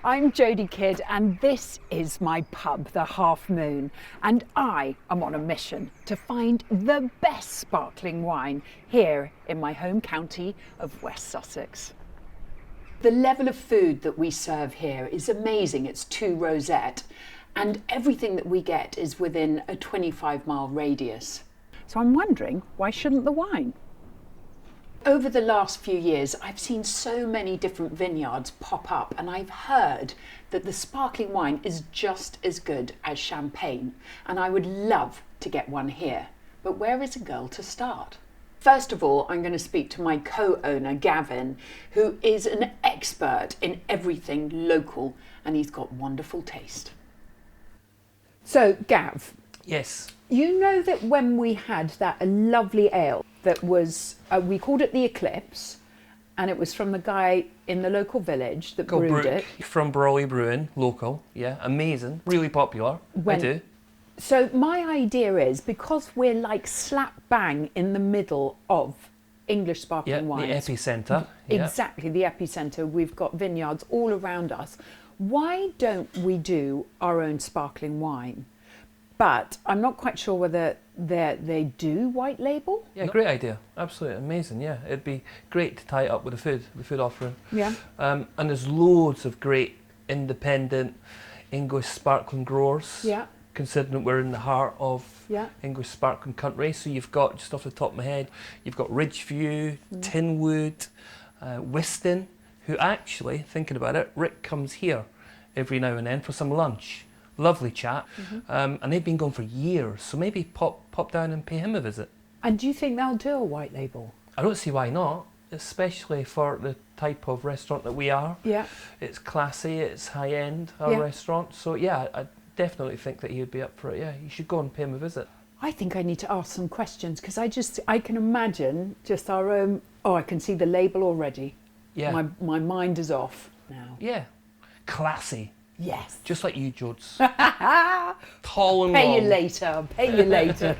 I'm Jodie Kidd and this is my pub, the Half Moon, and I am on a mission to find the best sparkling wine here in my home county of West Sussex. The level of food that we serve here is amazing. It's 2 rosette and everything that we get is within a 25-mile radius. So I'm wondering, why shouldn't the wine? Over the last few years, I've seen so many different vineyards pop up and I've heard that the sparkling wine is just as good as champagne and I would love to get one here. But where is a girl to start? First of all, I'm going to speak to my co-owner, Gavin, who is an expert in everything local and he's got wonderful taste. So, Gav. Yes. You know that when we had that lovely ale that was, we called it the Eclipse, and it was from the guy in the local village that brewed it. From Brawley Brewing, local, yeah, amazing, really popular. I do. So my idea is, because we're like slap bang in the middle of English sparkling wines. The epicentre. Exactly, the epicentre. We've got vineyards all around us. Why don't we do our own sparkling wine? But I'm not quite sure whether they do white label. Yeah, great idea. Absolutely amazing. Yeah, it'd be great to tie it up with the food offering. Yeah. And there's loads of great independent English sparkling growers. Yeah. Considering we're in the heart of English sparkling country, so you've got, just off the top of my head, you've got Ridgeview, Tinwood, Wiston, who actually, thinking about it, Rick comes here every now and then for some lunch. Lovely chap, and they've been going for years, so maybe pop down and pay him a visit. And do you think they'll do a white label? I don't see why not, especially for the type of restaurant that we are. Yeah. It's classy, it's high-end, our restaurant, so yeah, I definitely think that he would be up for it. Yeah, you should go and pay him a visit. I think I need to ask some questions, because I can imagine just our own, I can see the label already. Yeah. My mind is off now. Yeah, classy. Yes. Just like you, Jodes. Tall and long. Pay you later, pay you later.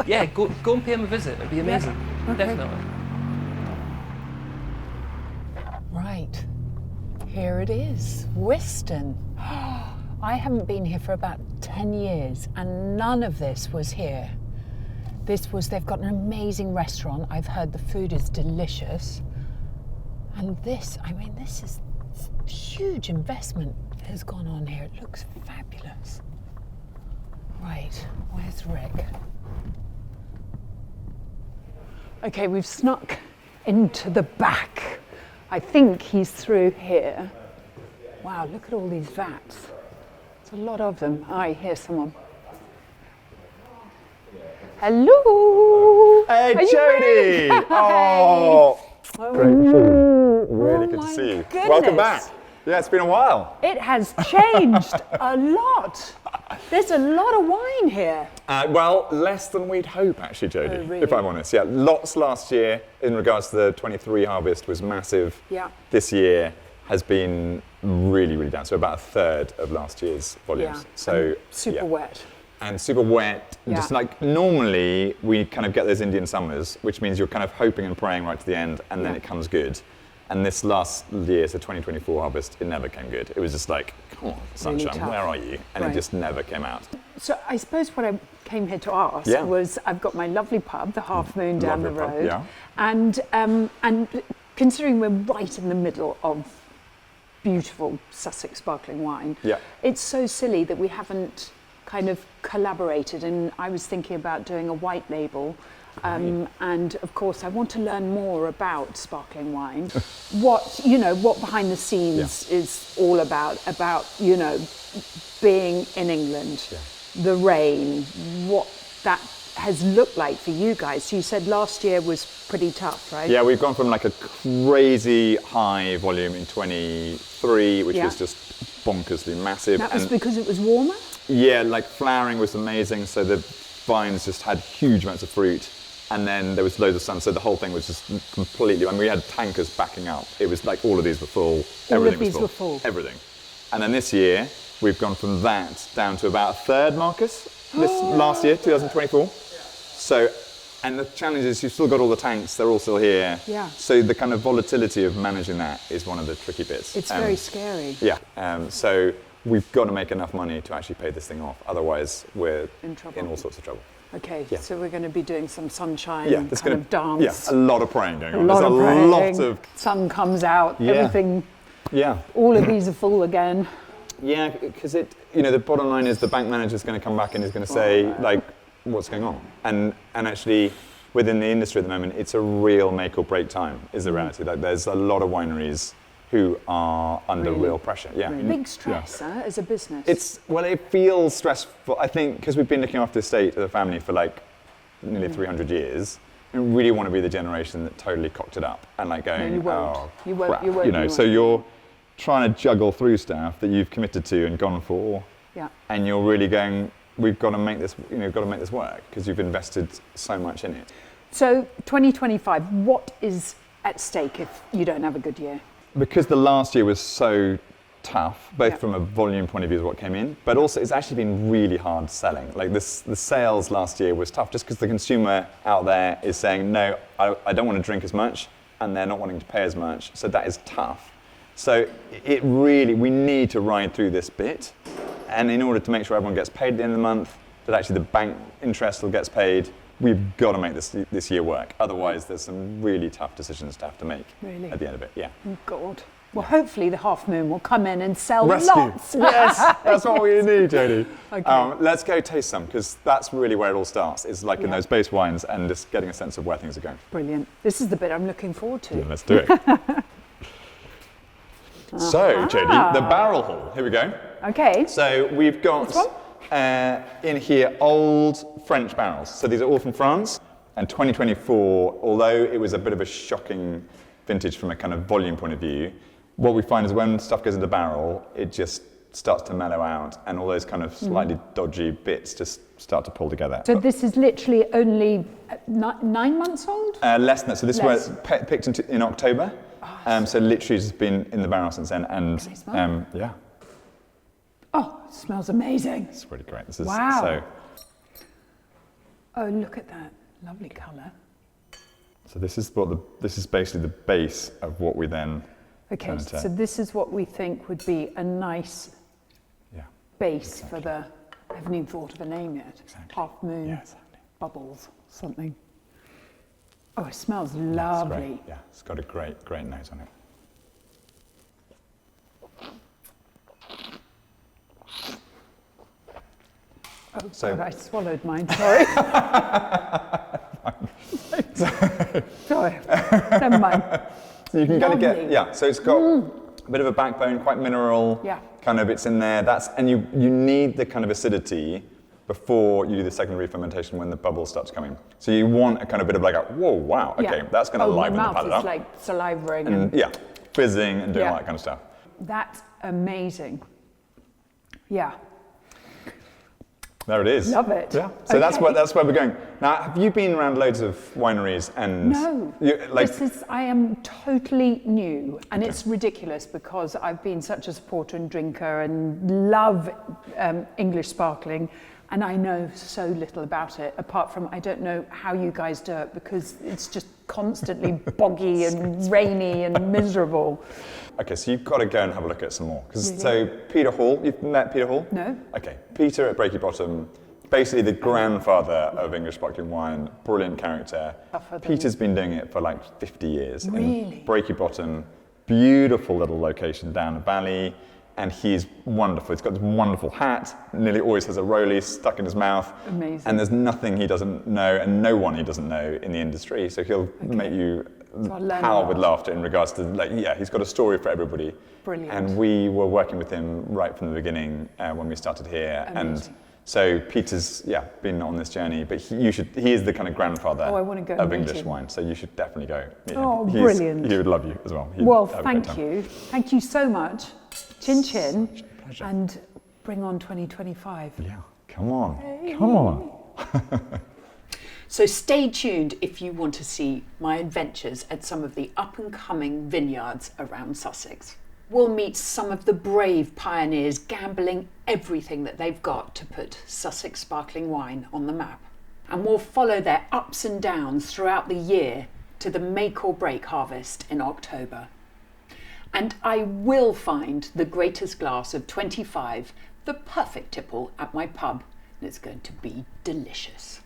Yeah, go and pay him a visit. It'd be amazing. Yeah. Okay. Definitely. Right. Here it is. Wiston. I haven't been here for about 10 years and none of this was here. They've got an amazing restaurant. I've heard the food is delicious. And this is huge investment has gone on here. It looks fabulous. Right, where's Rick? Okay, we've snuck into the back. I think he's through here. Wow, look at all these vats. There's a lot of them. I hear someone. Hello! Hey, Jodie! Oh, great to see you. Really good to see you. Goodness. Welcome back. Yeah, it's been a while. It has changed a lot. There's a lot of wine here. Well, less than we'd hope, actually, Jodie, really? if I'm honest. Yeah, lots last year in regards to the 23 harvest was massive. Yeah. This year has been really, really down. So about a third of last year's volumes. Yeah. So super wet. And super wet. Yeah. Just like normally we kind of get those Indian summers, which means you're kind of hoping and praying right to the end, and then it comes good. And this last year, so 2024 harvest, it never came good. It was just like, come on, sunshine, really where are you? And it just never came out. So I suppose what I came here to ask was, I've got my lovely pub, the Half Moon down the road, and considering we're right in the middle of beautiful Sussex sparkling wine, it's so silly that we haven't kind of collaborated. And I was thinking about doing a white label. And of course, I want to learn more about sparkling wine. What behind the scenes is all about, being in England, the rain, what that has looked like for you guys. So you said last year was pretty tough, right? Yeah, we've gone from like a crazy high volume in 23, which was just bonkersly massive. That was because it was warmer? Yeah, like flowering was amazing. So the vines just had huge amounts of fruit. And then there was loads of sun, so the whole thing was just completely, we had tankers backing up. It was like all of these were full, everything was full. Everything. And then this year, we've gone from that down to about a third, Marcus, this last year, 2024. So And the challenge is you've still got all the tanks, they're all still here. Yeah. So the kind of volatility of managing that is one of the tricky bits. It's very scary. Yeah. So we've got to make enough money to actually pay this thing off. Otherwise, we're in all sorts of trouble. Okay, Yeah. so we're going to be doing some sunshine Yeah, there's kind of dance. Yeah, a lot of praying going on. There's a lot of... Sun comes out, Yeah. everything, Yeah. all of these are full again. Yeah, because the bottom line is the bank manager's going to come back and he's going to say, like, what's going on? And actually, within the industry at the moment, it's a real make or break time, is the reality. Like, there's a lot of wineries who are under real pressure. Yeah. Big stress, as a business. It feels stressful. I think because we've been looking after the estate of the family for like nearly 300 years, we really want to be the generation that totally cocked it up and like going, No, you won't. oh, You won't. crap. You won't. So you're trying to juggle through stuff that you've committed to and gone for, and you're really going, we've got to make this, got to make this work because you've invested so much in it. So 2025, what is at stake if you don't have a good year? Because the last year was so tough, both from a volume point of view of what came in, but also it's actually been really hard selling. Like the sales last year was tough just because the consumer out there is saying, no, I don't want to drink as much, and they're not wanting to pay as much. So that is tough. So we need to ride through this bit. And in order to make sure everyone gets paid at the end of the month, that actually the bank interest still gets paid, we've got to make this year work. Otherwise, there's some really tough decisions to have to make at the end of it. Yeah. Oh, God. Well, hopefully the half moon will come in and sell Rescue. lots. Yes, that's what we need, Jodie. Okay. Let's go taste some, because that's really where it all starts, is like in those base wines and just getting a sense of where things are going. Brilliant. This is the bit I'm looking forward to. Yeah, let's do it. So, Jodie, the barrel haul. Here we go. Okay. So we've got in here old French barrels. So these are all from France. And 2024, although it was a bit of a shocking vintage from a kind of volume point of view, what we find is when stuff goes into barrel, it just starts to mellow out and all those kind of slightly dodgy bits just start to pull together. So this is literally only 9 months old? Less than that. So this was picked in October. So literally it's been in the barrel since then. And yeah. Oh, it smells amazing. It's really great. This is wow. Oh, look at that. Lovely colour. So this is basically the base of what we then. Okay, so this is what we think would be a nice base for the. I haven't even thought of a name yet. Exactly. Half moon, bubbles, something. Oh, it smells Yeah, lovely. yeah, it's got a great nose on it. Oh, so, God, I swallowed mine, sorry. Sorry, never mind. So you can kind of get, so it's got a bit of a backbone, quite mineral, kind of it's in there. And you need the kind of acidity before you do the secondary fermentation when the bubbles start to come in. So you want a kind of bit of like whoa, wow, okay, that's going to liven the palate up. My mouth is like salivating. And fizzing and doing all that kind of stuff. That's amazing. Yeah. There it is. Love it. Yeah. So that's where we're going. Now, have you been around loads of wineries and? No. I am totally new, and it's ridiculous because I've been such a supporter and drinker and love English sparkling, and I know so little about it. Apart from I don't know how you guys do it because it's just constantly boggy and rainy and miserable. Okay, so you've got to go and have a look at some more. So Peter Hall, you've met Peter Hall? No. Okay, Peter at Breaky Bottom, basically the grandfather of English sparkling wine, brilliant character. Peter's been doing it for like 50 years. Really? In Breaky Bottom, beautiful little location down the valley, and he's wonderful. He's got this wonderful hat, nearly always has a rollie stuck in his mouth. Amazing. And there's nothing he doesn't know and no one he doesn't know in the industry, so he'll make you howl with laughter in regards to, he's got a story for everybody. Brilliant. And we were working with him right from the beginning when we started here. Amazing. And so Peter's, been on this journey, but he is the kind of grandfather of English wine, so you should definitely go meet him. Brilliant. He would love you as well. Well, thank you. Thank you so much. Chin chin. Such a pleasure. And bring on 2025. Yeah, come on. Come on. So stay tuned if you want to see my adventures at some of the up-and-coming vineyards around Sussex. We'll meet some of the brave pioneers gambling everything that they've got to put Sussex Sparkling Wine on the map. and we'll follow their ups and downs throughout the year to the make or break harvest in October. And I will find the greatest glass of 25, the perfect tipple, at my pub, and it's going to be delicious.